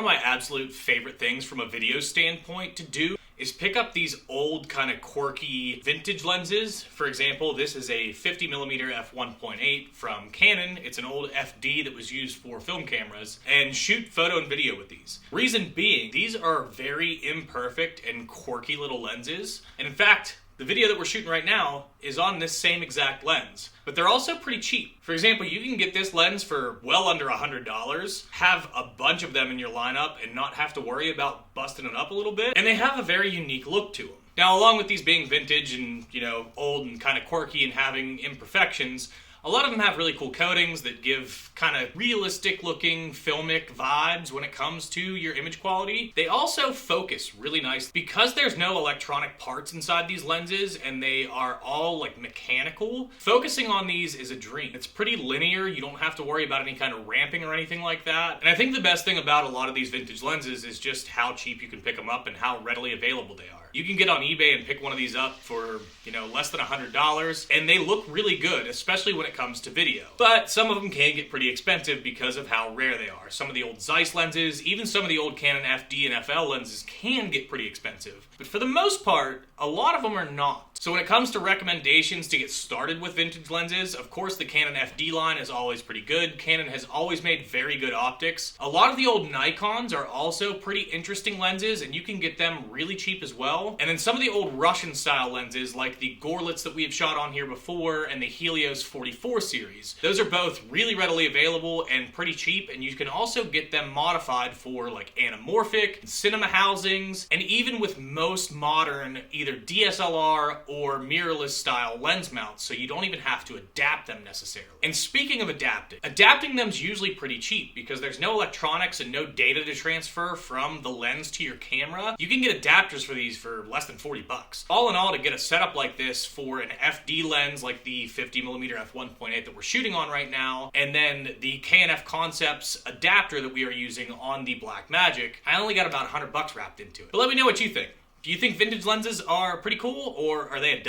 One of my absolute favorite things from a video standpoint to do is pick up these old kind of quirky vintage lenses. For example, this is a 50mm f1.8 from Canon. It's an old FD that was used for film cameras, and shoot photo and video with these. Reason being, these are very imperfect and quirky little lenses. And in fact, the video that we're shooting right now is on this same exact lens, but they're also pretty cheap. For example, you can get this lens for well under $100, have a bunch of them in your lineup and not have to worry about busting it up a little bit, and they have a very unique look to them. Now, along with these being vintage and, old and kind of quirky and having imperfections, a lot of them have really cool coatings that give kind of realistic looking filmic vibes when it comes to your image quality. They also focus really nice. Because there's no electronic parts inside these lenses and they are all like mechanical, focusing on these is a dream. It's pretty linear. You don't have to worry about any kind of ramping or anything like that. And I think the best thing about a lot of these vintage lenses is just how cheap you can pick them up and how readily available they are. You can get on eBay and pick one of these up for, less than $100, and they look really good, especially when it comes to video. But some of them can get pretty expensive because of how rare they are. Some of the old Zeiss lenses, even some of the old Canon FD and FL lenses can get pretty expensive. But for the most part, a lot of them are not. So when it comes to recommendations to get started with vintage lenses, of course the Canon FD line is always pretty good. Canon has always made very good optics. A lot of the old Nikons are also pretty interesting lenses, and you can get them really cheap as well. And then some of the old Russian style lenses, like the Gorlitz that we have shot on here before and the Helios 44 series. Those are both really readily available and pretty cheap, and you can also get them modified for like anamorphic, cinema housings, and even with most modern either DSLR or mirrorless style lens mounts, so you don't even have to adapt them necessarily. And speaking of adapting them's usually pretty cheap because there's no electronics and no data to transfer from the lens to your camera. You can get adapters for these for less than 40 bucks. All in all, to get a setup like this for an FD lens like the 50mm f1.8 that we're shooting on right now, and then the KNF Concepts adapter that we are using on the Blackmagic, I only got about 100 bucks wrapped into it. But let me know what you think. Do you think vintage lenses are pretty cool, or are they a dud?